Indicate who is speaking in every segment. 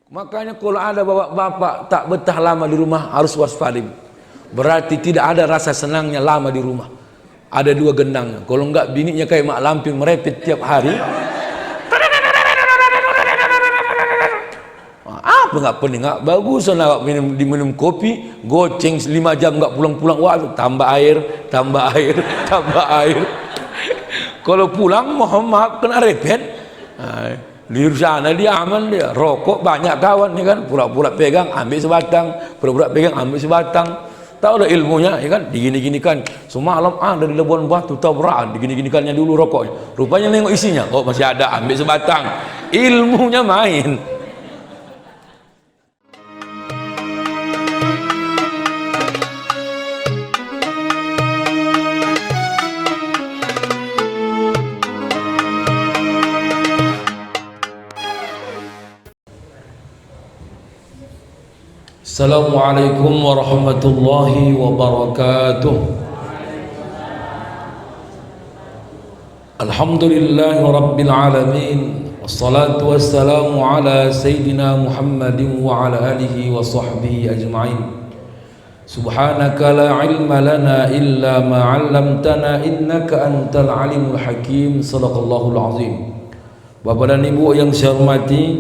Speaker 1: Makanya kalau ada bapak-bapak tak betah lama di rumah harus waspada. Berarti tidak ada rasa senangnya lama di rumah. Ada dua gendangnya. Kalau enggak bininya kayak mak lampir merepet tiap hari. Apa enggak pening? Enggak bagus nak diminum kopi, goceng 5 jam enggak pulang-pulang. Wah, tambah air, tambah air, tambah air. Kalau pulang mohon maaf kena repet. Di sana dia aman, dia rokok banyak kawan ya kan, pura-pura pegang ambil sebatang, pura-pura pegang ambil sebatang. Tahu ada ilmunya ya kan, digini-ginikan semalam ada di Labuan Batu tabrakan, digini-ginikannya dulu rokoknya, rupanya nengok isinya, oh masih ada, ambil sebatang. Ilmunya main. Assalamualaikum warahmatullahi wabarakatuh. Alhamdulillahi rabbil alamin. Wassalatu wassalamu ala sayyidina Muhammadin wa ala alihi wa sahbihi ajma'in. Subhanaka la ilma lana illa ma 'allamtana innaka antal alimul hakim. Shadaqallahul azim. Bapak dan Ibu yang saya hormati,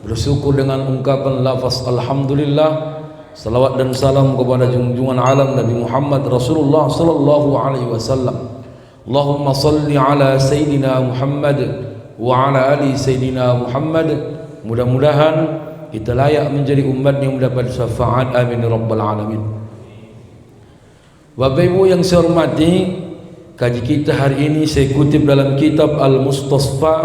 Speaker 1: bersyukur dengan ungkapan lafaz alhamdulillah, salawat dan salam kepada junjungan alam Nabi Muhammad Rasulullah sallallahu alaihi wasallam. Allahumma salli ala sayyidina Muhammad wa ala ali sayyidina Muhammad. Mudah-mudahan kita layak menjadi umat yang mendapat syafaat, amin rabbal alamin. Bapak Ibu yang saya hormati, kaji kita hari ini saya kutip dalam kitab Al-Mustasfa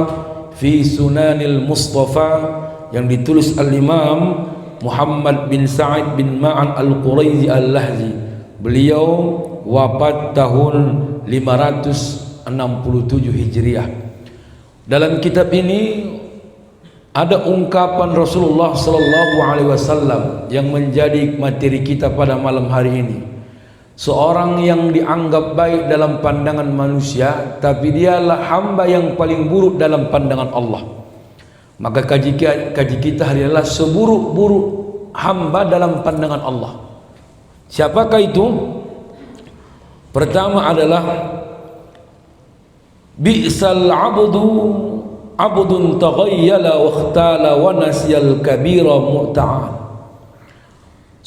Speaker 1: fi Sunanil Mustafa yang ditulis Al-Imam Muhammad bin Sa'id bin Ma'an Al-Quraizi Al-Lahzi. Beliau wafat tahun 567 Hijriah. Dalam kitab ini ada ungkapan Rasulullah sallallahu alaihi wasallam yang menjadi materi kita pada malam hari ini. Seorang yang dianggap baik dalam pandangan manusia, tapi dialah hamba yang paling buruk dalam pandangan Allah. Maka kaji kita hari adalah seburuk-buruk hamba dalam pandangan Allah. Siapakah itu? Pertama adalah bi'sal abdun taghayyala wa ikhtala wa nasyal kabira mu'ta'an.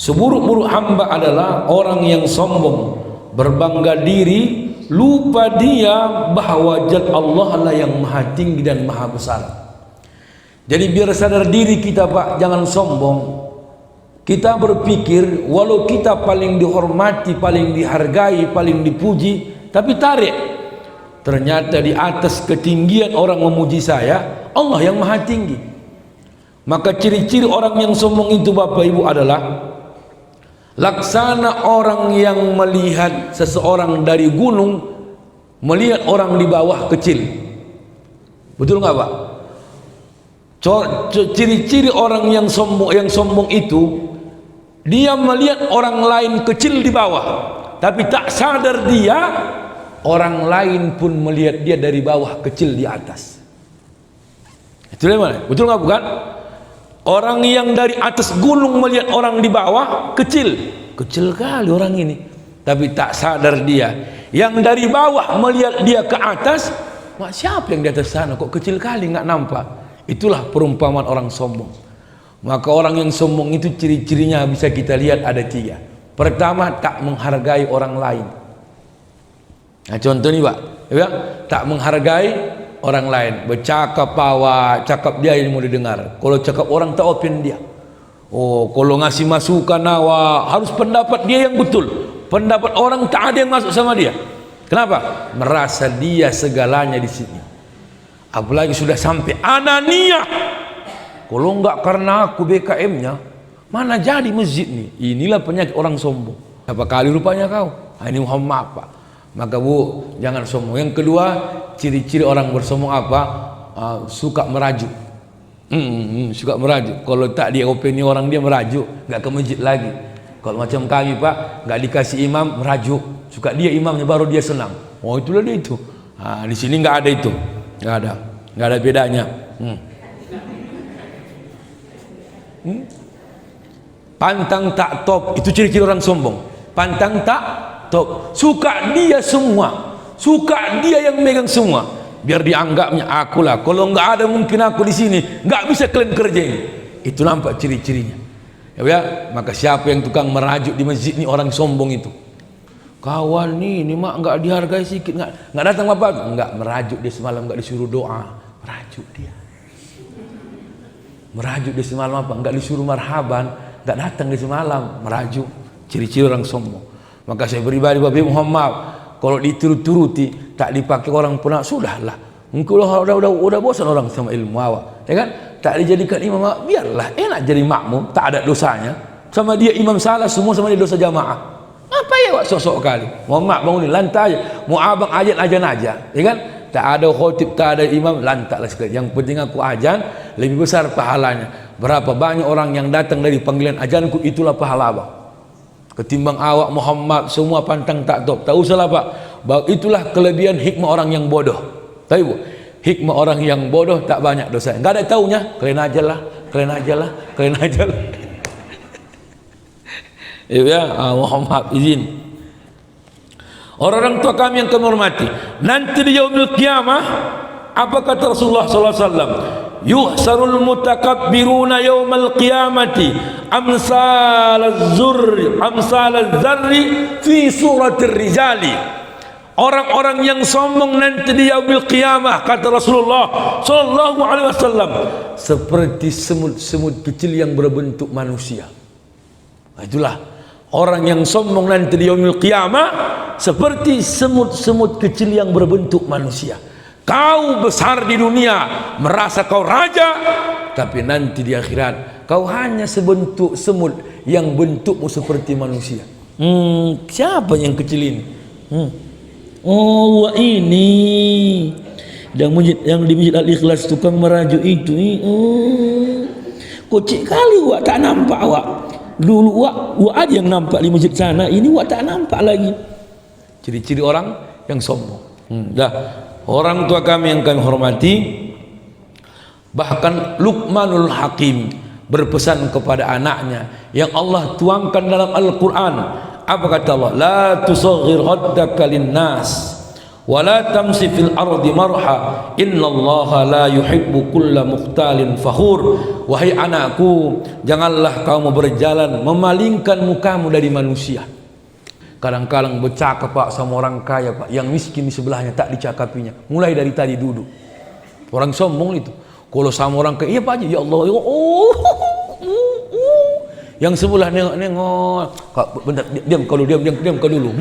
Speaker 1: Seburuk-buruk hamba adalah orang yang sombong, berbangga diri, lupa dia bahwa zat Allah lah yang maha tinggi dan maha besar. Jadi biar sadar diri kita Pak, jangan sombong. Kita berpikir walau kita paling dihormati, paling dihargai, paling dipuji, tapi tarik. Ternyata di atas ketinggian orang memuji saya, Allah yang maha tinggi. Maka ciri-ciri orang yang sombong itu Bapak Ibu adalah laksana orang yang melihat seseorang dari gunung, melihat orang di bawah kecil. Betul nggak Pak? Ciri-ciri orang yang sombong itu, dia melihat orang lain kecil di bawah, tapi tak sadar dia orang lain pun melihat dia dari bawah kecil di atas. Itu mana? Betul nggak bukan? Orang yang dari atas gunung melihat orang di bawah kecil, kecil kali orang ini, tapi tak sadar dia yang dari bawah melihat dia ke atas. Mak, siapa yang di atas sana kok kecil kali nggak nampak? Itulah perumpamaan orang sombong. Maka orang yang sombong itu ciri-cirinya bisa kita lihat ada 3. Pertama, tak menghargai orang lain. Nah contoh nih Pak, ya, tak menghargai orang lain, bercakap cakap dia yang mau didengar. Kalau cakap orang tak open dia. Oh, kalau ngasih masukan harus pendapat dia yang betul. Pendapat orang tak ada yang masuk sama dia. Kenapa? Merasa dia segalanya di sini. Apalagi sudah sampai anania. Kalau enggak karena aku BKM-nya, mana jadi masjid nih? Inilah penyakit orang sombong. Berapa kali rupanya kau? Ini mohon maaf Pak. Maka Bu, jangan sombong. Yang kedua, ciri-ciri orang bersombong apa? Suka merajuk. Suka merajuk. Kalau tak dia opini orang dia merajuk, nggak ke masjid lagi. Kalau macam kami Pak, nggak dikasih imam merajuk. Suka dia imamnya baru dia senang. Oh itulah dia itu. Di sini nggak ada itu, nggak ada bedanya. Pantang tak top, itu ciri-ciri orang sombong. Pantang tak top, suka dia semua, suka dia yang megang semua, biar dianggapnya akulah. Kalau nggak ada mungkin aku di sini, nggak bisa kalian kerja ini. Itu nampak ciri-cirinya. Ya, maka siapa yang tukang merajuk di masjid ini orang sombong itu. Kawan ini mak nggak dihargai sedikit, nggak datang bapak, nggak merajuk dia semalam, nggak disuruh doa, merajuk dia. Merajuk dia semalam apa? Nggak disuruh marhaban, nggak datang dia semalam, merajuk. Ciri-ciri orang sombong. Maka saya pribadi Bapak Muhammad, kalau dituruti tak dipakai orang pun sudahlah. Engkau udah bosan orang sama ilmu awak, ya kan? Tak dijadikan imam, biarlah enak jadi makmum, tak ada dosanya. Sama dia imam salah, semua sama dia dosa jamaah. Apa ya wak sosok kali? Muhammad bangunin lantai aja, mau abang ajan aja, ya kan? Tak ada khotib, tak ada imam, lantaklah sekali. Yang penting aku ajan, lebih besar pahalanya. Berapa banyak orang yang datang dari panggilan ajanku, itulah pahala abang. Ketimbang awak Muhammad semua pantang tak top. Tak usahlah Pak. Itulah kelebihan hikmah orang yang bodoh. Tahu Bu? Hikmah orang yang bodoh tak banyak dosa. Enggak ada taunya. Kalian aja lah, kalian aja lah, kalian aja lah. Ya, Muhammad izin. Orang-orang tua kami yang kami hormati, nanti di yaumil qiyamah apa kata Rasulullah sallallahu alaihi wasallam? Yuhsarul mutakabbiruna yaumal qiyamati amsalaz zarri fi suratir rijali. Orang-orang yang sombong nanti di yaumil qiyamah kata Rasulullah sallallahu alaihi wasallam seperti semut-semut kecil yang berbentuk manusia. Itulah orang yang sombong nanti di yaumil qiyamah seperti semut-semut kecil yang berbentuk manusia. Kau besar di dunia, merasa kau raja, tapi nanti di akhirat kau hanya sebentuk semut yang bentukmu seperti manusia. Siapa yang kecil ini? Oh, ini yang di masjid Al-Ikhlas tukang merajuk itu. Kocik kali wak tak nampak wak. Dulu wak aja yang nampak di masjid sana, ini wak tak nampak lagi. Ciri-ciri orang yang sombong. Orang tua kami yang kami hormati, bahkan Luqmanul Hakim berpesan kepada anaknya yang Allah tuangkan dalam Al-Quran. Apa kata Allah? La tusaghir haddaka linnas wa la tamsi fil ardi marha innallaha la yuhibbu kulla mukhtalin fakhur. Wahai anakku, janganlah kamu berjalan memalingkan mukamu dari manusia. Kadang-kadang bercakap Pak sama orang kaya Pak, yang miskin di sebelahnya tak dicakapinya. Mulai dari tadi duduk. Orang sombong itu. Kalau sama orang kaya, iya Pak Haji, ya Allah, ya Allah. Yang sebelah nengok. Bentar, diam kau dulu.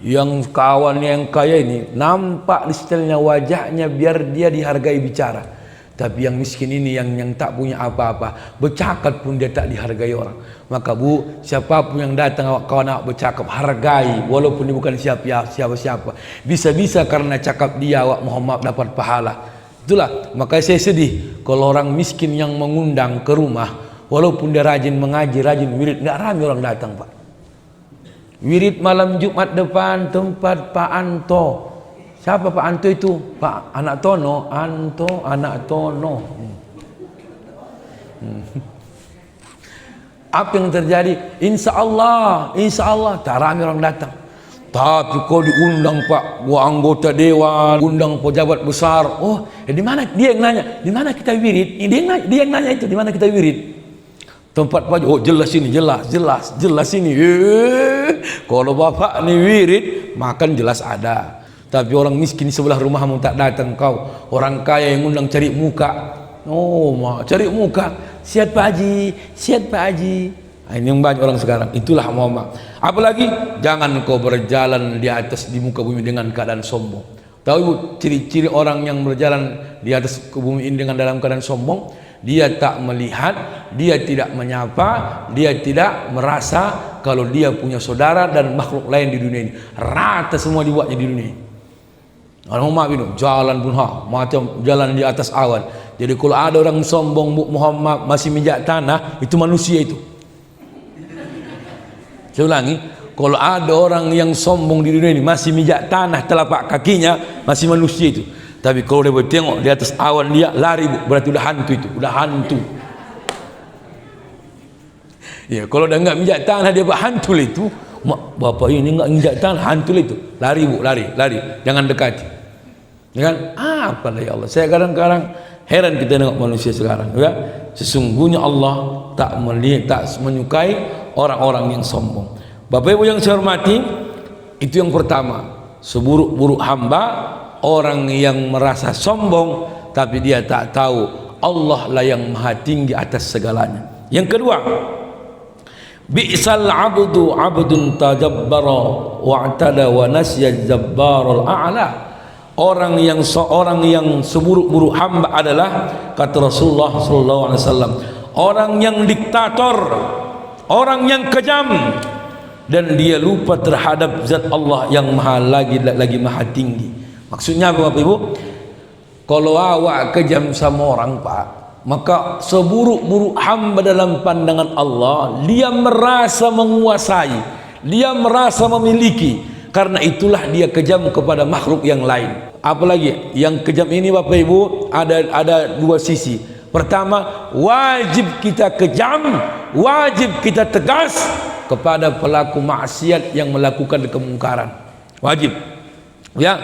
Speaker 1: Yang kawannya yang kaya ini nampak di setelahnya wajahnya biar dia dihargai bicara. Tapi yang miskin ini yang tak punya apa-apa, bercakap pun dia tak dihargai orang. Maka Bu, siapapun yang datang kawan awak bercakap, hargai walaupun dia bukan siapa-siapa. Bisa-bisa karena cakap dia awak Muhammad dapat pahala. Itulah, maka saya sedih kalau orang miskin yang mengundang ke rumah, walaupun dia rajin mengaji, rajin wirid, enggak ramai orang datang Pak. Wirid malam Jumat depan tempat Pak Anto. Siapa Pak Anto itu? Pak anak Tono, Anto anak Tono. Apa yang terjadi? Insya Allah tak ramai orang datang. Tapi kau diundang Pak, gua anggota dewan, undang pejabat besar. Oh, di mana? Dia yang nanya, di mana kita wirid? Dia yang nanya itu, di mana kita wirid? Tempat Pak, oh jelas ini, jelas ini. Kalau Bapak nih wirid, makan jelas ada. Tapi orang miskin sebelah rumahmu tak datang kau. Orang kaya yang undang cari muka. Oh, cari muka. Siap Pak Haji. Ini yang banyak orang sekarang. Itulah Muhammad. Apalagi jangan kau berjalan di muka bumi dengan keadaan sombong. Tahu Ibu, ciri-ciri orang yang berjalan di atas bumi ini dengan dalam keadaan sombong? Dia tak melihat, dia tidak menyapa, dia tidak merasa kalau dia punya saudara dan makhluk lain di dunia ini. Rata semua dibuatnya di dunia ini. Muhammad itu jalan pun macam jalan di atas awan. Jadi kalau ada orang sombong Muhammad masih minjak tanah, itu manusia itu. Saya ulangi, kalau ada orang yang sombong di dunia ini masih minjak tanah telapak kakinya, masih manusia itu. Tapi kalau dia bertengok di atas awan dia lari, berarti udah hantu itu, udah hantu. Ya, kalau dah enggak injak tangan dia buat hantul itu, mak bapak ini enggak injak tangan hantul itu. Lari Bu, lari. Jangan dekati. Ya kan? Apalah ya Allah. Saya kadang-kadang heran kita tengok manusia sekarang, ya. Sesungguhnya Allah tak melihat, tak menyukai orang-orang yang sombong. Bapak Ibu yang saya hormati, itu yang pertama. Seburuk-buruk hamba orang yang merasa sombong tapi dia tak tahu Allah lah yang maha tinggi atas segalanya. Yang kedua, bi'sal abdu abdun tajabbara wa'tada wa nasya jabbarul a'la. Orang yang seburuk-buruk hamba adalah, kata Rasulullah sallallahu alaihi wasallam, orang yang diktator, orang yang kejam, dan dia lupa terhadap zat Allah yang lagi maha tinggi. Maksudnya apa Bapak Ibu? Kalau awak kejam sama orang Pak, maka seburuk-buruk hamba dalam pandangan Allah, dia merasa menguasai, dia merasa memiliki. Karena itulah dia kejam kepada makhluk yang lain. Apalagi yang kejam ini Bapak Ibu ada dua sisi. Pertama, wajib kita kejam, wajib kita tegas kepada pelaku maksiat yang melakukan kemungkaran. Wajib. Ya.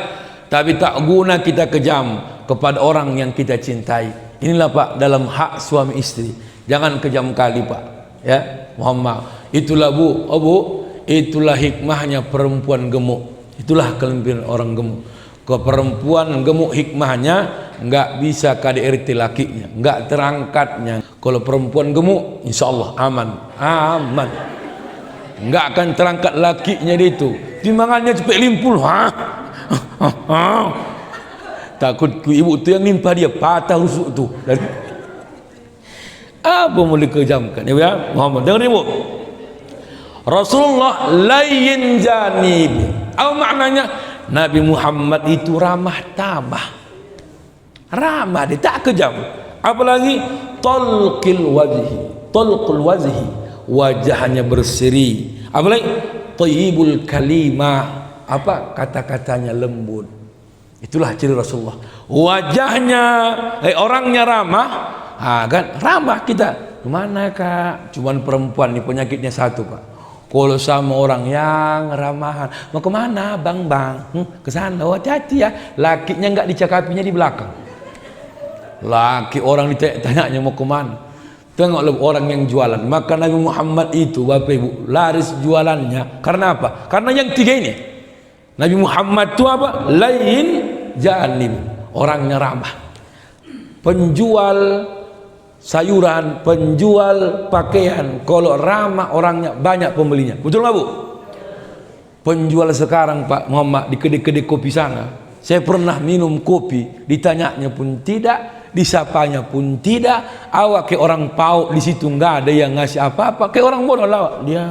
Speaker 1: Tapi tak guna kita kejam kepada orang yang kita cintai. Inilah Pak dalam hak suami istri. Jangan kejam kali Pak. Ya, mohon maaf. Itulah Bu, itulah hikmahnya perempuan gemuk. Itulah kelebihan orang gemuk. Ke perempuan gemuk hikmahnya enggak bisa KDRT lakinya, enggak terangkatnya. Kalau perempuan gemuk, insya Allah aman. Enggak akan terangkat lakinya dia itu. Timbangannya cepet limpul. Takut ibu tu yang nimpa dia patah rusuk tu. Apa boleh kejamkan ya Muhammad. Dengar ibu, Rasulullah layyin janib. Apa maknanya? Nabi Muhammad itu ramah tamah. Ramah, dia tak kejam. Apalagi talqul wajhi, wajahnya berseri. Apalagi thayyibul kalimah, apa kata-katanya lembut. Itulah ciri Rasulullah. Wajahnya, orangnya ramah. Kan ramah kita. Gimana Kak? Cuman perempuan nih penyakitnya satu Pak. Kalau sama orang yang ramahan, mau kemana bang? Ke sana. Oh hati-hati ya. Lakinya enggak dicakapinya di belakang. Laki orang ditanya mau kemana. Tengoklah orang yang jualan. Maka Nabi Muhammad itu Bapak Ibu laris jualannya. Karena apa? Karena yang tiga ini. Nabi Muhammad itu apa? Lain janib. Orangnya ramah. Penjual sayuran, penjual pakaian, kalau ramah orangnya banyak pembelinya. Betul nggak Bu? Penjual sekarang Pak Muhammad di kedai-kedai kopi sana, saya pernah minum kopi, ditanyanya pun tidak, disapanya pun tidak. Awak kayak orang pauk di situ, nggak ada yang ngasih apa-apa, kayak orang bodoh lah. Dia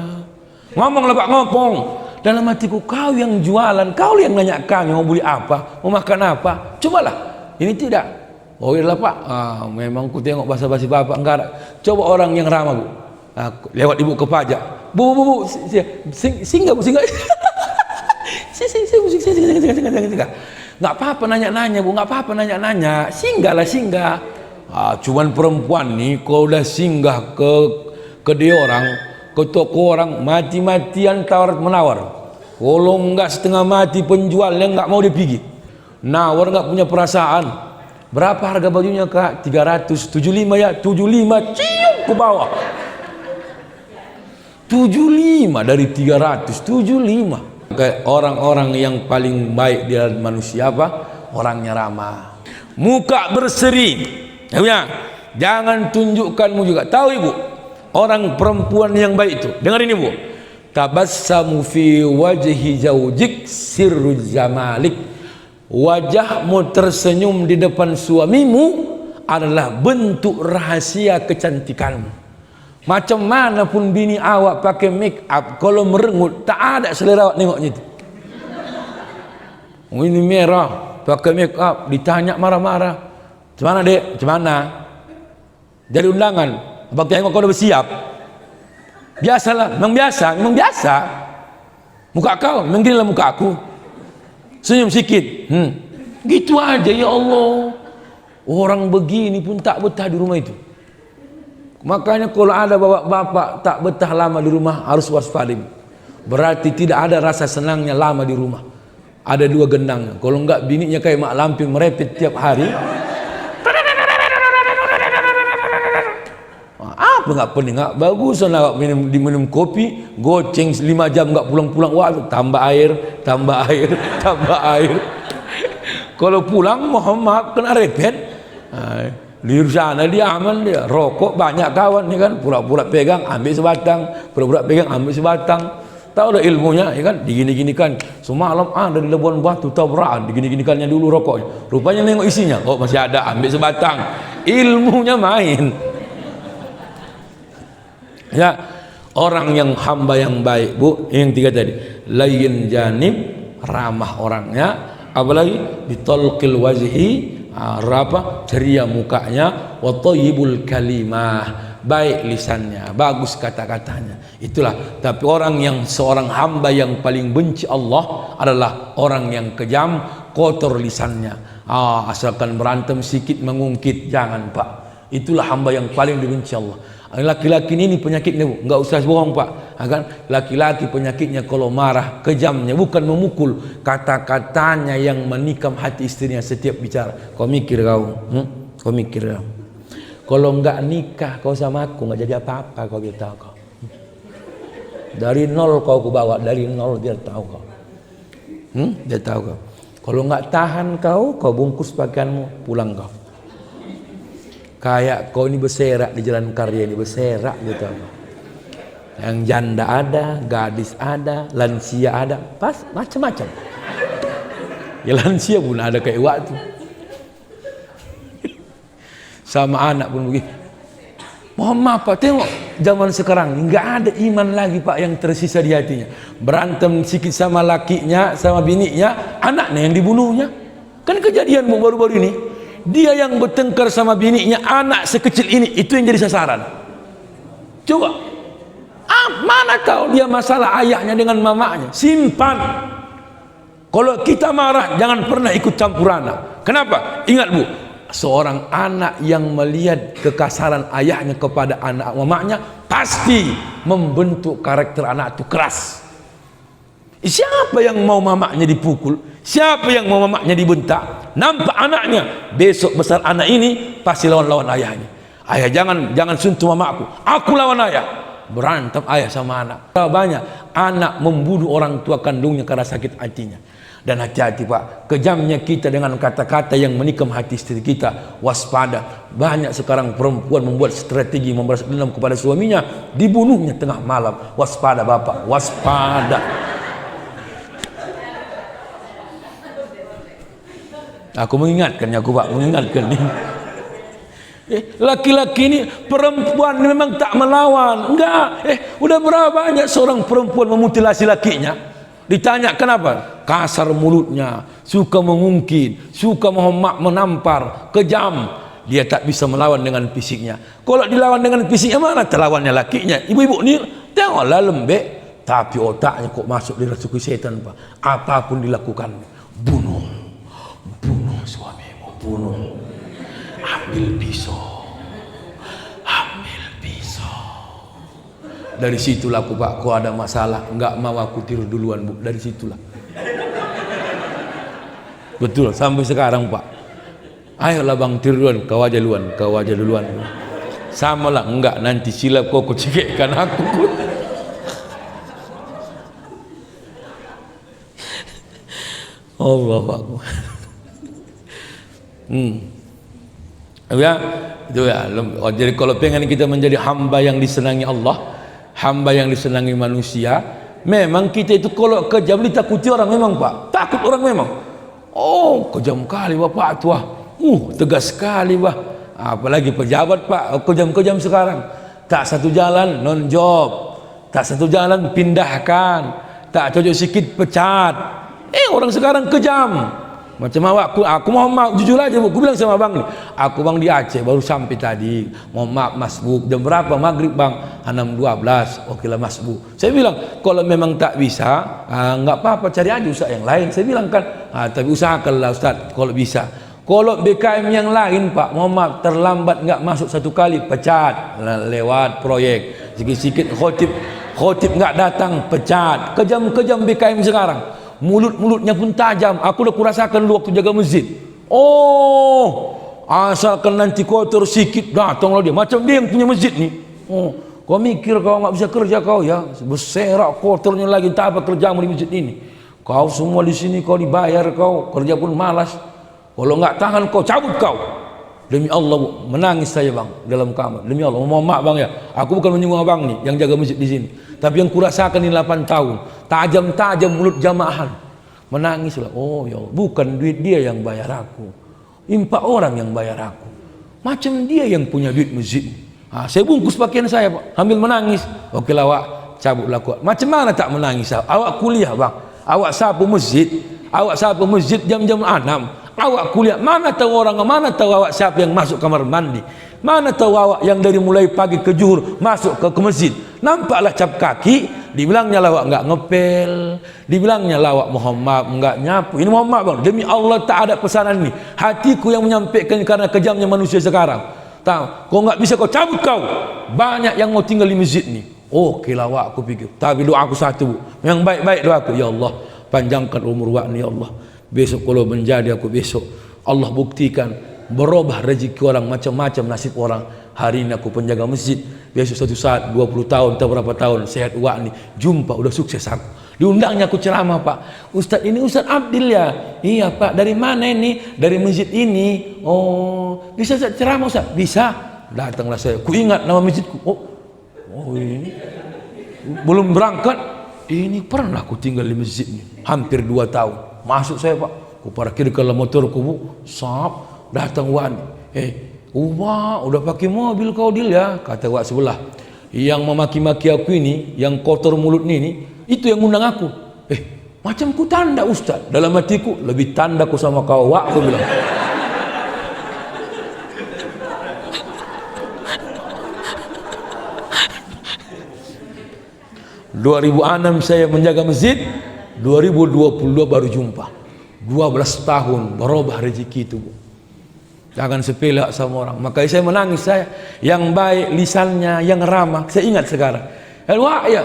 Speaker 1: ngomong lah Pak, ngomong. Dalam hatiku, kau yang jualan, kau yang nanya kami mau beli apa, mau makan apa, cobalah. Ini tidak. Oh iya Pak, memang ku tengok basa-basi bapak enggak ada. Coba orang yang ramah Bu, lewat ibu ke pajak. Bu, singgah Bu, singgah. Singgah. Nggak apa-apa nanya-nanya Bu, nggak apa-apa nanya-nanya. Singgahlah singgah. Cuman perempuan nih, kalau udah singgah ke dia orang, ke toko orang, mati-matian tawar menawar. Kalau enggak setengah mati penjualnya enggak mau dipigi. Nawar enggak punya perasaan. Berapa harga bajunya Kak? 300. 75 ya? 75. Cium ke bawah. 75 dari 300. 75. Kayak orang-orang yang paling baik di dalam manusia apa? Orangnya ramah. Muka berseri. Ya, jangan tunjukkanmu juga. Tahu Ibu? Orang perempuan yang baik itu. Dengar ini Bu. Tabassamu fi wajhi zawjik sirru jamalik. Wajahmu tersenyum di depan suamimu adalah bentuk rahasia kecantikanmu. Macam mana pun bini awak pakai make up, kalau merengut tak ada selera awak tengoknya itu. Ini merah, pakai make up, ditanya marah-marah. Macam mana Dek? Macam mana? Jadi undangan, abang tengok kau dah bersiap. Biasalah, memang biasa. Muka kau, memang ginilah muka aku. Senyum sikit. Gitu aja ya Allah. Orang begini pun tak betah di rumah itu. Makanya kalau ada bapak-bapak tak betah lama di rumah harus waspada. Berarti tidak ada rasa senangnya lama di rumah. Ada dua gendang. Kalau enggak bininya kayak mak lampir merepet tiap hari. Apa enggak pening, enggak bagus nak minum kopi, goceng 5 jam enggak pulang-pulang. Wah, tambah air, tambah air, tambah air. Kalau pulang mohon maaf kena repet. Di sana dia aman, dia rokok banyak kawan ya kan, pura-pura pegang ambil sebatang, pura-pura pegang ambil sebatang. Tahu dah ilmunya ya kan, digini-gini kan semalam ada di Labuan Batu tabrakan, digini-ginikannya dulu rokoknya, rupanya nengok isinya, oh masih ada, ambil sebatang. Ilmunya main ya. Orang yang hamba yang baik bu, yang tiga tadi, layyin janib, ramah orangnya, apalagi bitolqil wajhi, apa ceria mukanya, wa thayyibul kalimah, baik lisannya, bagus kata-katanya. Itulah. Tapi orang yang seorang hamba yang paling benci Allah adalah orang yang kejam, kotor lisannya. Asalkan berantem sedikit mengungkit, jangan pak. Itulah hamba yang paling dibenci Allah. Laki-laki ini penyakitnya bu, nggak usah bohong pak. Kan laki-laki penyakitnya kalau marah, kejamnya, bukan memukul, kata-katanya yang menikam hati istrinya setiap bicara. Kau mikir kau, kau mikir kau. Kalau nggak nikah kau sama aku nggak jadi apa-apa kau, biar tahu kau. Dari nol kau bawa, dari nol dia tahu kau. Dia tahu kau. Kalau nggak tahan kau bungkus pakaianmu, pulang kau. Kayak kau ini berserak di Jalan Karya ini, berserak gitu. Yang janda ada, gadis ada, lansia ada, pas macam-macam. Ya lansia pun ada kayak waktu. Sama anak pun begitu. Mohon maaf pak, tengok zaman sekarang nggak ada iman lagi pak yang tersisa di hatinya. Berantem sedikit sama lakinya, sama bininya, anaknya yang dibunuhnya. Kan kejadian baru-baru ini. Dia yang bertengkar sama bininya, anak sekecil ini, itu yang jadi sasaran. Coba, mana tahu dia masalah ayahnya dengan mamanya, simpan. Kalau kita marah, jangan pernah ikut campur anak. Kenapa? Ingat bu, seorang anak yang melihat kekasaran ayahnya kepada anak mamanya, pasti membentuk karakter anak itu keras. Siapa yang mau mamanya dipukul? Siapa yang mau mamanya dibentak? Nampak anaknya, besok besar anak ini pasti lawan-lawan ayahnya. Ayah jangan sentuh mamaku, aku lawan ayah. Berantem ayah sama anak. Banyak anak membunuh orang tua kandungnya karena sakit hatinya. Dan hati-hati pak, kejamnya kita dengan kata-kata yang menikam hati istri kita. Waspada. Banyak sekarang perempuan membuat strategi membalas dendam kepada suaminya, dibunuhnya tengah malam. Waspada bapak, waspada. Aku mengingatkan aku pak, mengingatkan nih. Laki-laki ini, perempuan ini memang tak melawan. Enggak. Udah berapa banyak seorang perempuan memutilasi lakinya? Ditanya kenapa? Kasar mulutnya, suka mengungkit, suka menampar, kejam. Dia tak bisa melawan dengan fisiknya. Kalau dilawan dengan fisiknya, mana terlawannya lakinya? Ibu-ibu ni tengoklah lembek, tapi otaknya kok masuk di rasuki setan pak. Apapun dilakukan, bunuh suamimu, bunuh. Ambil pisau. Dari situlah aku pak, kau ada masalah, enggak mau aku tidur duluan bu. Dari situlah. Betul, sampai sekarang pak. Ayolah bang tidur duluan, kau aja duluan, kau aja duluan. Sama lah, enggak nanti silap kau cekekkan aku. Allah Akbar. Ya, itu ya. Jadi kalau pengen kita menjadi hamba yang disenangi Allah, hamba yang disenangi manusia, memang kita itu kalau kejam ditakuti orang memang pak, takut orang memang. Oh kejam kali bapak tua, tegas sekali bah. Apalagi pejabat pak, kejam-kejam sekarang. Tak satu jalan non job, tak satu jalan pindahkan, tak cocok sedikit pecat. Orang sekarang kejam. Macam aku mohon maaf, jujur aja bu, aku bilang sama bang nih, aku bang di Aceh baru sampai tadi, mohon maaf mas bu, jam berapa maghrib bang? 6.12, oke lah mas bu. Saya bilang kalau memang tak bisa, nggak apa-apa cari aja usaha yang lain. Saya bilang kan, tapi usahakanlah ustaz kalau bisa. Kalau BKM yang lain Pak, mohon maaf, terlambat nggak masuk satu kali pecat, lewat proyek. Sikit-sikit khotib nggak datang pecat. Kejam-kejam BKM sekarang. Mulut-mulutnya pun tajam. Aku udah kurasakan dulu waktu jaga masjid. Oh, asalkan nanti kotor sikit datanglah dia. Macam dia yang punya masjid nih. Oh, kau mikir kau nggak bisa kerja kau ya? Berserak kotornya lagi, tak apa kerjamu di masjid ini. Kau semua di sini kau dibayar, kau kerja pun malas. Kalau nggak tahan kau cabut kau. Demi Allah Bu, menangis saya bang dalam kamar. Demi Allah, mohon maaf bang ya. Aku bukan menyinggung abang nih yang jaga masjid di sini. Tapi yang kurasakan ini 8 tahun, tajam-tajam mulut jamaahan. Menangislah. Oh ya Allah, bukan duit dia yang bayar aku. Impak orang yang bayar aku. Macam dia yang punya duit masjid. Saya bungkus pakaian saya Pak, sambil menangis. Oke lah Wak, cabutlah kuat. Macam mana tak menangis? Awak kuliah bang, awak sapu masjid, jam-jam 6. Awak kuliah, mana tahu orang, mana tahu awak siapa yang masuk kamar mandi, mana tahu awak yang dari mulai pagi ke zuhur masuk ke masjid. Nampaklah cap kaki, dibilangnya lawak nggak ngepel, dibilangnya lawak mohon maaf nggak nyapu. Ini mohon maaf bang, demi Allah tak ada pesanan ini. Hatiku yang menyampaikan karena kejamnya manusia sekarang. Tahu, kau nggak bisa kau cabut kau. Banyak yang mau tinggal di masjid nih. Oke lawak aku pikir, tapi doa aku satu, yang baik-baik doaku, ya Allah panjangkan umur Wak ni ya Allah. Besok kalau menjadi aku besok, Allah buktikan berubah rezeki orang, macam-macam nasib orang. Hari ini aku penjaga masjid, besok suatu saat 20 tahun atau berapa tahun sehat Wak ni jumpa udah sukses aku. Diundangnya aku ceramah Pak, Ustadz ini Ustadz Abdil ya? Iya Pak, dari mana ini? Dari masjid ini. Oh bisa Ustadz ceramah Ustadz? Bisa. Datanglah saya, ku ingat nama masjidku. Oh ini belum berangkat, ini pernah aku tinggal di masjid ini hampir 2 tahun. Masuk saya Pak, ku parkirkan motorku Bu, sap, datang Wak. Wah, udah pakai mobil kau Dil ya? Kata Wak sebelah. Yang memaki-maki aku ini, yang kotor mulut ini, itu yang undang aku. Macam ku tanda Ustaz. Dalam hatiku, lebih tanda ku sama kau Wak, aku bilang. ...2006 saya menjaga masjid, 2022 baru jumpa. 12 tahun berubah rezeki itu Bu. Jangan sepele sama orang. Makanya saya menangis, saya yang baik lisannya, yang ramah. Saya ingat sekarang. Wak ya,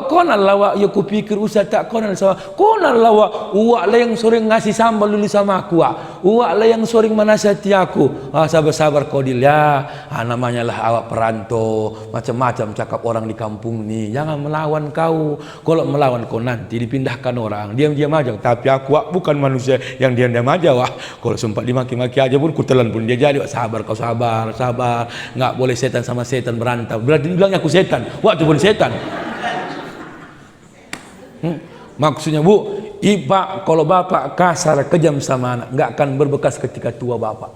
Speaker 1: konal lawak ya kupikir Ustaz tak konal sama. Konal lawak, Wak lah yang sering ngasih sambal dulu sama aku Wak. Wak lah yang sering menasihati aku. Sabar-sabar kau Dil ya. Namanya lah awak perantau, macam-macam cakap orang di kampung ni. Jangan melawan kau. Kalau melawan kau nanti dipindahkan orang. Diam-diam aja. Tapi aku Wak bukan manusia yang diam-diam aja Wak. Kalau sempat dimaki-maki aja pun kutelan pun dia jadi Wak. Sabar kau, sabar. Nggak boleh setan sama setan berantau. Berarti bilangnya aku setan. Wak itu pun setan. Maksudnya Bu, Ipak kalau bapak kasar kejam sama anak, nggak akan berbekas ketika tua bapak.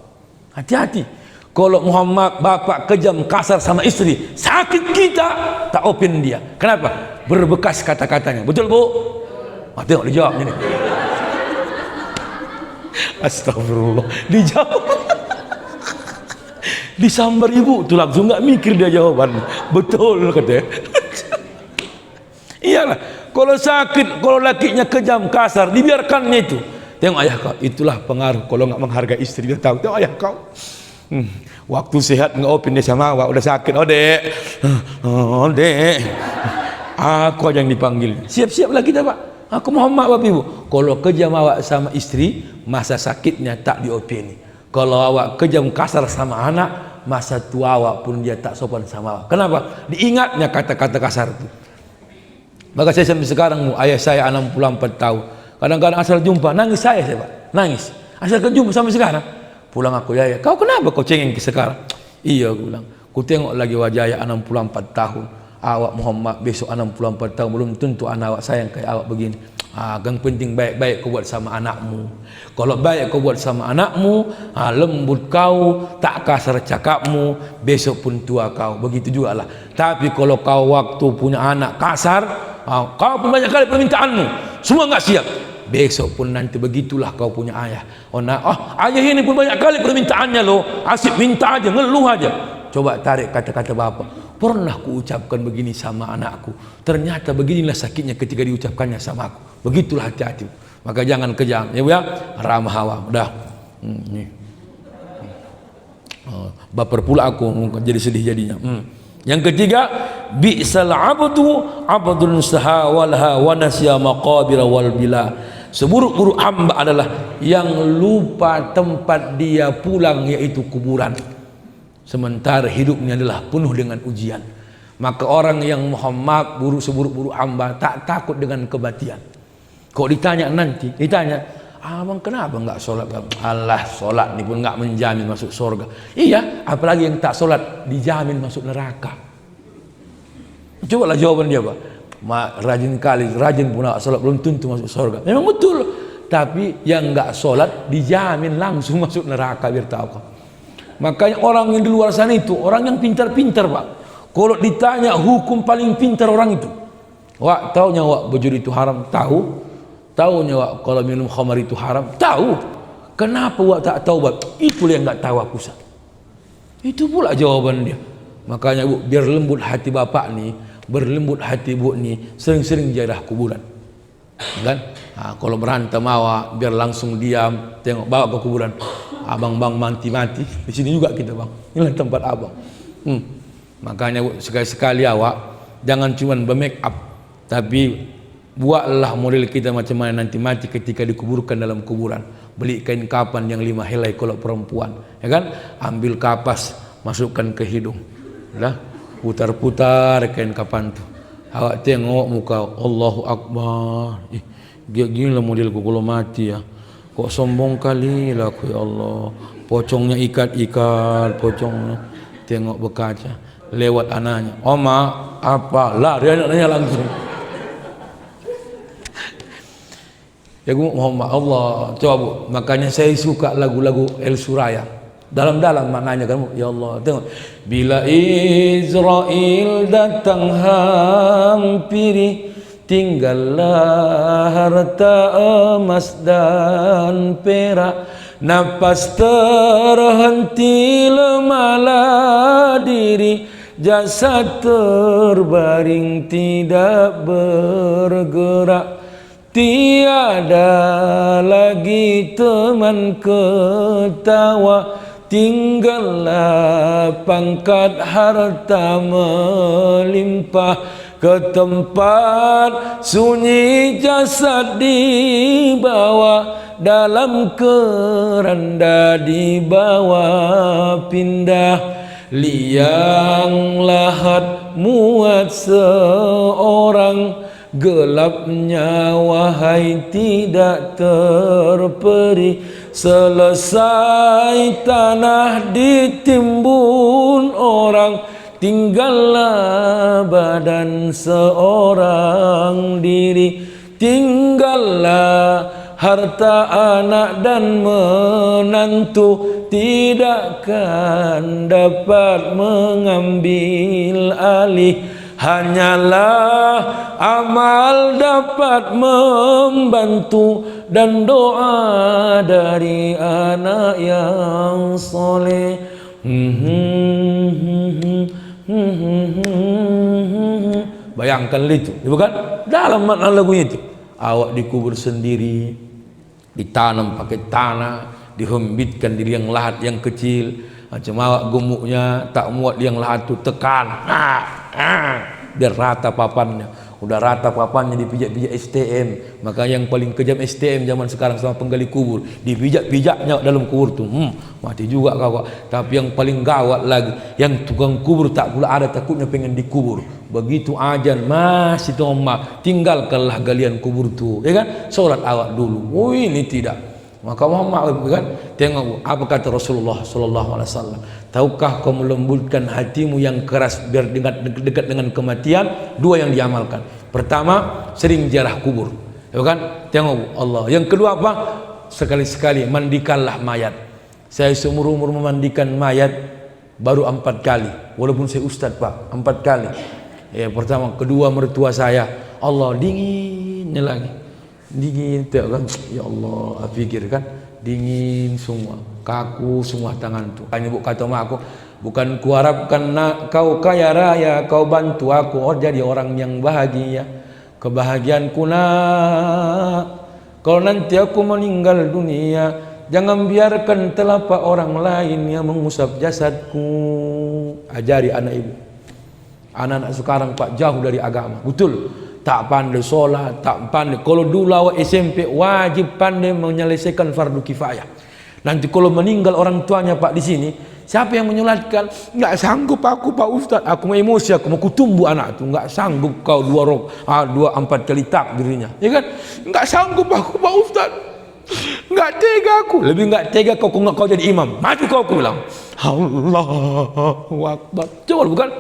Speaker 1: Hati-hati. Kalau Muhammad bapak kejam kasar sama istri, sakit kita, tak open dia. Kenapa? Berbekas kata-katanya. Betul Bu? Tengok dijawab ini. Astagfirullah, dijawab. Disambar ibu tuh langsung nggak mikir dia jawaban. Betul katanya. Iyalah. Kalau sakit, kalau lakinya kejam, kasar, dibiarkannya itu. Tengok ayah kau, itulah pengaruh. Kalau nggak menghargai istri, dia tahu. Tengok ayah kau. Waktu sehat nggak opin dia sama awak, udah sakit. Oh dek, aku aja yang dipanggil. Siap-siaplah kita Pak. Aku mohon maaf Bapak Ibu. Kalau kejam awak sama istri, masa sakitnya tak diopini. Kalau awak kejam kasar sama anak, masa tua awak pun dia tak sopan sama awak. Kenapa? Diingatnya kata-kata kasar itu. Maka saya sampai sekarang ayah saya 64 tahun. Kadang-kadang asal jumpa nangis saya Pak. Nangis. Asal jumpa sampai sekarang. Pulang aku ya, kau kenapa kau cengeng ke sekarang? Iya aku bilang. Ku tengok lagi wajah ayah 64 tahun. Awak Muhammad besok 64 tahun belum tentu anak awak sayang kayak awak begini. Yang penting baik-baik kau buat sama anakmu. Kalau baik kau buat sama anakmu, lembut kau, tak kasar cakapmu, besok pun tua kau. Begitu juga lah. Tapi kalau kau waktu punya anak kasar, kau pun banyak kali permintaanmu, semua nggak siap. Besok pun nanti begitulah kau punya ayah. Ayah ini pun banyak kali permintaannya loh. Asyik minta aja, ngeluh aja. Coba tarik kata-kata bapak. Pernah ku ucapkan begini sama anakku, ternyata beginilah sakitnya ketika diucapkannya sama aku. Begitulah hati-hati. Maka jangan kejam ya Bu ya, ramah awam. Udah Nih. Baper pula aku, jadi sedih jadinya. Yang ketiga, bi'sal abdu abdun sahawalha wa nasya maqabir wal bila. Seburuk-buruk hamba adalah yang lupa tempat dia pulang, yaitu kuburan, sementara hidupnya adalah penuh dengan ujian. Maka orang yang Muhammad seburuk-buruk hamba tak takut dengan kematian. Kok ditanya nanti, abang kenapa enggak sholat? Allah, sholat ini pun enggak menjamin masuk surga. Iya, apalagi yang tak sholat dijamin masuk neraka. Cobalah jawaban dia, Pak. Rajin kali, rajin pun enggak sholat belum tentu masuk surga. Memang betul. Tapi yang enggak sholat dijamin langsung masuk neraka, biar tahu kau. Makanya orang yang di luar sana itu orang yang pintar-pintar, Pak. Kalau ditanya hukum paling pintar orang itu, wak, taunya wak berjudi itu haram, tahu. Tahunya wak kalau minum khamar itu haram, tahu. Kenapa wak tak tahu, Pak? Itulah yang enggak tahu aku, Ustaz. Itu pula jawaban dia. Makanya Bu, biar lembut hati bapak nih, berlembut hati Bu nih, sering-sering ziarah kuburan. Kan? Nah, kalau berantem awak biar langsung diam, tengok bawa ke kuburan. Abang bang mati-mati, di sini juga kita, Bang. Inilah tempat abang. Makanya Bu, sekali-sekali awak jangan cuma bermake up, tapi buatlah model kita macam mana nanti mati ketika dikuburkan dalam kuburan. Beli kain kapan yang 5 helai kalau perempuan, ya kan? Ambil kapas, masukkan ke hidung, lah putar-putar kain kapan tu. Awak tengok muka, Allahu Akbar. Gini lah modelku kalau mati ya. Kok sombong kali lah aku, ya Allah. Pocongnya ikat-ikat, pocongnya. Tengok berkaca, lewat anaknya, Oma apa? Lari anaknya langsung. Ya Bu Muhammad, Allah, coba Bu, makanya saya suka lagu-lagu El Suraya. Dalam-dalam maknanya kan, ya Allah, tengok. Bila Israel datang hampiri, tinggallah harta emas dan perak, napas terhenti lemahlah diri, jasad terbaring tidak bergerak. Tiada lagi teman ketawa, tinggallah pangkat harta melimpah, ke tempat sunyi jasad dibawa, dalam keranda dibawa pindah. Liang lahat muat seorang, gelapnya wahai tidak terperi. Selesai tanah ditimbun orang, tinggallah badan seorang diri. Tinggallah harta anak dan menantu, tidakkan dapat mengambil alih. Hanyalah amal dapat membantu, dan doa dari anak yang soleh. Bayangkan itu, bukan? Dalam makna lagunya itu, awak dikubur sendiri, ditanam pakai tanah, dihembitkan di liang lahat yang kecil, macam awak gemuknya tak muat liang lahat itu, tekan, biar rata papannya. Udah rata papannya, dipijak-pijak STM. Maka yang paling kejam STM zaman sekarang sama penggali kubur, dipijak-pijaknya dalam kubur tuh, mati juga kau. Tapi yang paling gawat lagi, yang tukang kubur tak pula ada takutnya pengen dikubur. Begitu ajan masih tomak, tinggalkanlah galian kubur tuh, ya kan? Sholat awak dulu. Oh ini tidak. Maka Muhammad kan, tengok apa kata Rasulullah sallallahu alaihi wasallam. Tahukah kau melembutkan hatimu yang keras biar dekat dengan kematian? Dua yang diamalkan. Pertama, sering ziarah kubur, ya kan? Tengok Allah. Yang kedua apa? Sekali-sekali mandikanlah mayat. Saya seumur umur memandikan mayat baru 4 kali. Walaupun saya ustaz, Pak, 4 kali. Ya, pertama, kedua mertua saya, Allah dinginnya lagi. Dingin tak kan, ya Allah, pikir kan, dingin semua, kaku semua tangan tu. Hanya kata mak aku, bukan kuharapkan kau kaya raya, kau bantu aku jadi orang yang bahagia. Kebahagiaanku nak, kalau nanti aku meninggal dunia, jangan biarkan telapak orang lain yang mengusap jasadku. Ajari anak ibu. Anak-anak sekarang Pak jauh dari agama, betul. Tak pandai sholat, tak pandai. Kalau dulu awak SMP wajib pandai menyelesaikan fardu kifayah. Nanti kalau meninggal orang tuanya Pak di sini, siapa yang menyolatkan? Enggak sanggup aku Pak Ustaz. Aku mau emosi, aku mau kutumbuh anak itu. Enggak sanggup kau 4 kali takbirnya, ya kan? Enggak sanggup aku Pak Ustaz. Enggak tega aku. Lebih enggak tega kau jadi imam. Maju kau, aku bilang. Allahu Akbar. Coba bukan?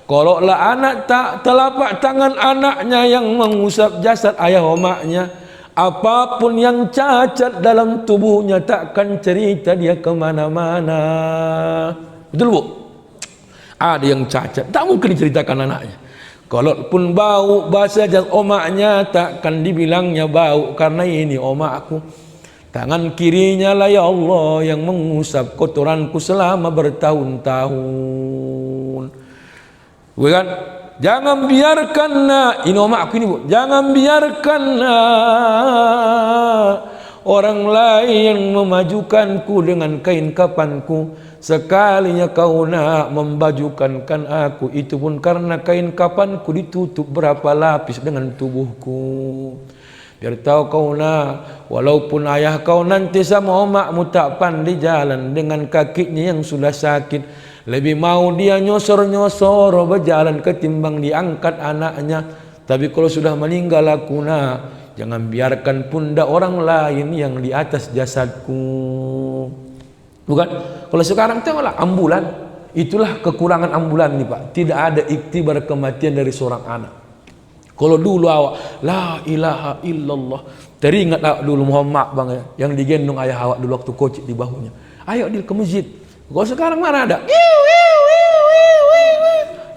Speaker 1: Kalau lah anak tak telapak tangan anaknya yang mengusap jasad ayah omaknya, apapun yang cacat dalam tubuhnya takkan cerita dia kemana-mana. Betul bu? Ada yang cacat, tak mungkin diceritakan anaknya. Kalaupun bau bahasa jasad omaknya takkan dibilangnya bau, karena ini omakku. Tangan kirinya lah ya Allah yang mengusap kotoranku selama bertahun-tahun. Bukan? Jangan biarkan ini omak aku ini bu. Jangan biarkan orang lain memajukanku dengan kain kapanku. Sekalinya kau nak membajukan aku, itu pun karena kain kapanku ditutup berapa lapis dengan tubuhku. Biar tahu kau nak, walaupun ayah kau nanti sama omakmu tak pandai jalan dengan kakinya yang sudah sakit, lebih mau dia nyosor-nyosor berjalan ketimbang diangkat anaknya. Tapi kalau sudah meninggal aku nak, jangan biarkan pundak orang lain yang di atas jasadku. Bukan? Kalau sekarang tengoklah ambulan, itulah kekurangan ambulan nih Pak. Tidak ada iktibar kematian dari seorang anak. Kalau dulu awak la ilaha illallah, teringat awak dulu Muhammad bang ya, yang digendong ayah awak dulu waktu kocik di bahunya. Ayo dia ke masjid. Kalau sekarang mana ada?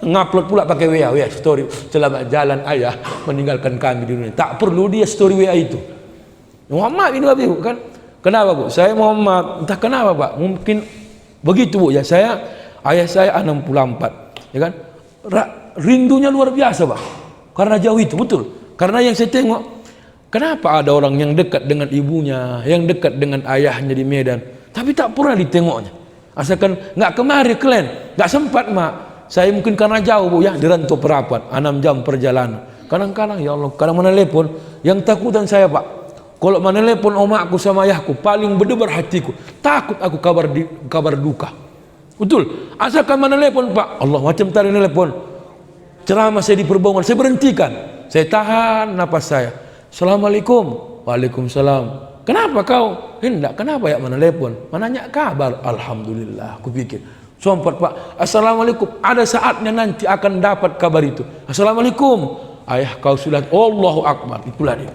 Speaker 1: Ngupload pula pakai WA story selamat jalan ayah meninggalkan kami di dunia. Tak perlu dia story WA itu. Muhammad ini bu kan? Kenapa bu? Saya Muhammad, entah kenapa Pak. Mungkin begitu bu ya. Ayah saya 64, ya kan? Rindunya luar biasa Pak. Karena jauh itu, betul. Karena yang saya tengok, kenapa ada orang yang dekat dengan ibunya, yang dekat dengan ayahnya di Medan, tapi tak pernah ditengoknya. Asalkan nggak kemari kalian, nggak sempat mak. Saya mungkin karena jauh bu ya, di Rantau Perapat, 6 jam perjalanan. Kadang-kadang ya Allah, kadang menelepon, yang takutan saya Pak, kalau menelepon omakku sama ayahku, paling berdebar hatiku, takut aku kabar duka. Betul. Asalkan menelepon Pak, Allah macam tadi menelepon. Ceramah saya di Perbongan, saya berhentikan, saya tahan napas saya. Assalamualaikum. Waalaikumsalam. Kenapa kau? Hendak kenapa ya menelepon? Menanya kabar. Alhamdulillah, aku pikir. Sompat Pak. Assalamualaikum. Ada saatnya nanti akan dapat kabar itu. Assalamualaikum. Ayah kau sudah. Allahu Akbar. Itulah dia.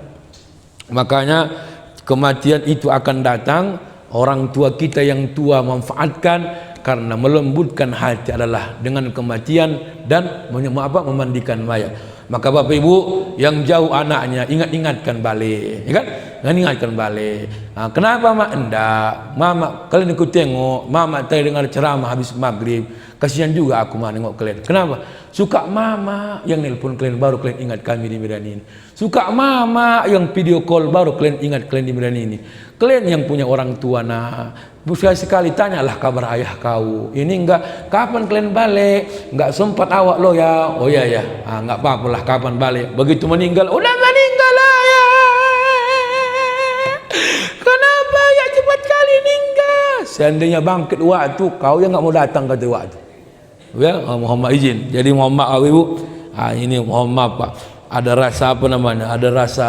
Speaker 1: Makanya kematian itu akan datang. Orang tua kita yang tua manfaatkan. Karena melembutkan hati adalah dengan kematian dan memandikan mayat. Maka Bapak Ibu yang jauh anaknya ingatkan balik, ya kan? Ingatkan balik. Nah, kenapa mak? Enggak, mama kalian ikut tengok, mama tadi dengar ceramah habis maghrib. Kasihan juga aku mah nengok kalian. Kenapa? Suka mama yang nelpon kalian baru kalian ingat kami di Medan ini. Suka mama yang video call baru kalian ingat kalian di Medan ini. Kalian yang punya orang tua sekali tanyalah kabar ayah kau. Ini enggak, kapan kalian balik? Enggak sempat awak lo ya. Oh ya ya, enggak apa-apa lah kapan balik. Begitu meninggal, udah meninggal ayah. Kenapa ya cepat kali meninggal? Seandainya bangkit waktu, kau yang enggak mau datang kata waktu. Ya, Muhammad izin. Jadi Muhammad Ibu, ini Muhammad Pak. Ada rasa apa namanya? Ada rasa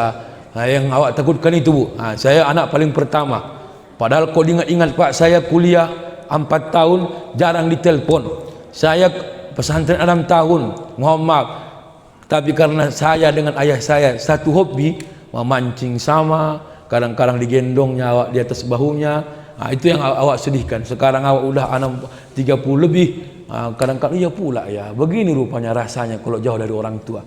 Speaker 1: yang awak takutkan itu bu. Saya anak paling pertama. Padahal kau ingat-ingat Pak, saya kuliah 4 tahun jarang ditelepon. Saya pesantren 6 tahun, Muhammad. Tapi karena saya dengan ayah saya satu hobi, memancing sama, kadang-kadang digendongnya awak di atas bahunya. Itu yang awak sedihkan. Sekarang awak udah 30 lebih. Kadang-kadang iya pula ya. Begini rupanya rasanya kalau jauh dari orang tua.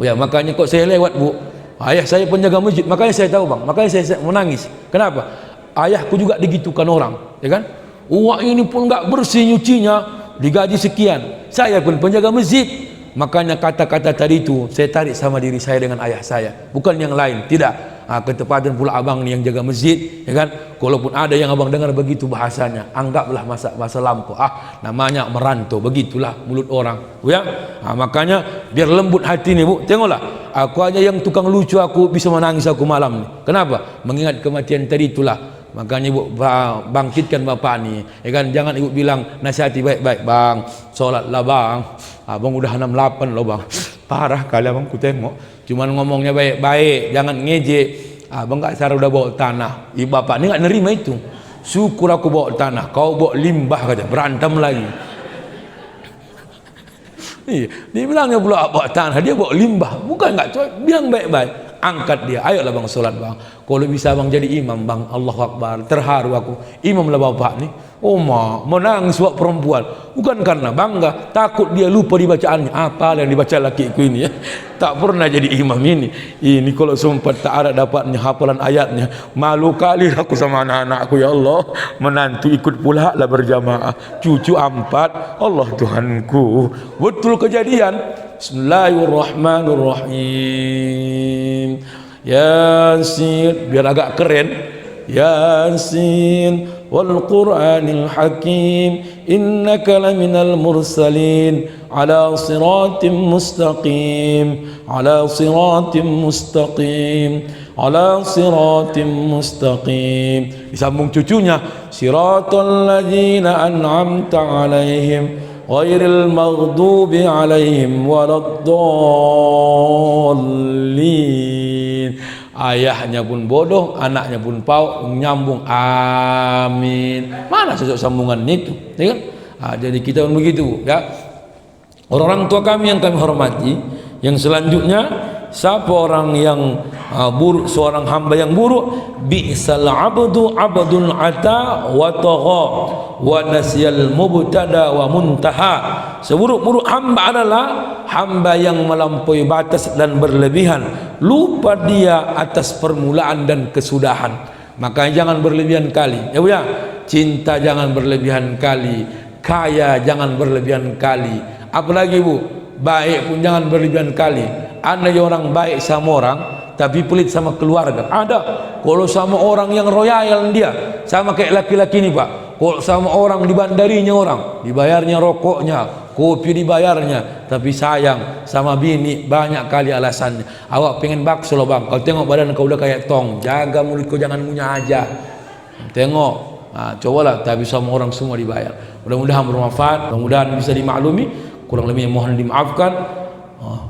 Speaker 1: Ya makanya kok saya lewat bu. Ayah saya penjaga masjid, makanya saya tahu bang. Makanya saya menangis. Kenapa? Ayahku juga digitukan orang, ya kan? Uang ini pun nggak bersih nyucinya, digaji sekian. Saya pun penjaga masjid, Makanya kata-kata tadi itu saya tarik sama diri saya dengan ayah saya, bukan yang lain. Tidak. Ketepatan pula abang ni yang jaga masjid, ya kan? Kalaupun ada yang abang dengar begitu bahasanya, anggaplah masa lampau. Namanya merantau, begitulah mulut orang, ya. Makanya biar lembut hati ni, Bu. Tengoklah, aku aja yang tukang lucu aku bisa menangis aku malam ni. Kenapa? Mengingat kematian tadi itulah. Makanya ibu bangkitkan bapak ni, ya kan? Jangan ibu bilang nasihati baik-baik, bang, solatlah bang. Abang udah 68 loh bang, parah kali abang ku tengok. Cuman ngomongnya baik-baik, jangan ngejek. Abang gak sadar udah bawa tanah. Ibu bapak ni gak nerima itu. Syukur aku bawa tanah, kau bawa limbah kata, berantem lagi. Dia bilangnya pula bawa tanah, dia bawa limbah. Bukan gak coy, bilang baik-baik. Angkat dia, ayolah bang solat bang. Kalau bisa bang jadi imam bang, Allahu Akbar. Terharu aku, imam lah bapak ni. Oh ma, menangis buat perempuan. Bukan karena bangga, takut dia lupa dibacaannya. Apa yang dibaca lakiku ini ya. Tak pernah jadi imam ini. Ini kalau sempat tak ada dapatnya hafalan ayatnya. Malu kali aku sama anak-anakku ya Allah. Menantu ikut pula lah berjamaah. Cucu 4, Allah Tuhanku. Betul kejadian. Bismillahirrahmanirrahim. Yasin, biar agak keren. Yasin wal Qur'anil Hakim, innaka laminal mursalin ala siratim mustaqim, ala siratim mustaqim, ala siratim mustaqim. Disambung cucunya, siratal ladzina an'amta alaihim ghairil maghdubi alaihim waladdallin. Ayahnya pun bodoh, anaknya pun pau, nyambung amin. Mana cocok sambungan itu, ya kan? Jadi kita pun begitu, ya. Orang-orang tua kami yang kami hormati, yang selanjutnya siapa orang yang buruk, seorang hamba yang buruk, bi'sal abdu abdul ata wa tagha wa nasyal mubtada wa muntaha. Seburuk-buruk hamba adalah hamba yang melampaui batas dan berlebihan, lupa dia atas permulaan dan kesudahan. Makanya jangan berlebihan kali, ya Bu ya. Cinta jangan berlebihan kali, kaya jangan berlebihan kali, apalagi Bu, baik pun jangan berlebihan kali. Ada orang baik sama orang tapi pelit sama keluarga. Ada. Kalau sama orang yang royal dia, sama kayak laki-laki ini Pak. Kalau sama orang dibandarinya orang, dibayarnya rokoknya, kopi dibayarnya, tapi sayang sama bini banyak kali alasannya. Awak pengen bakso loh bang, kau tengok badan kau udah kayak tong, jaga mulut kau jangan ngunyah aja. Tengok, cobalah, tapi sama orang semua dibayar. Mudah-mudahan bermanfaat, mudah-mudahan bisa dimaklumi. Kurang lebihnya mohon dimaafkan.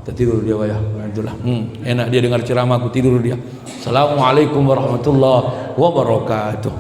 Speaker 1: Tertidur dia wayah. Itulah. Enak dia dengar ceramah, aku tidur dia. Assalamualaikum warahmatullahi wabarakatuh.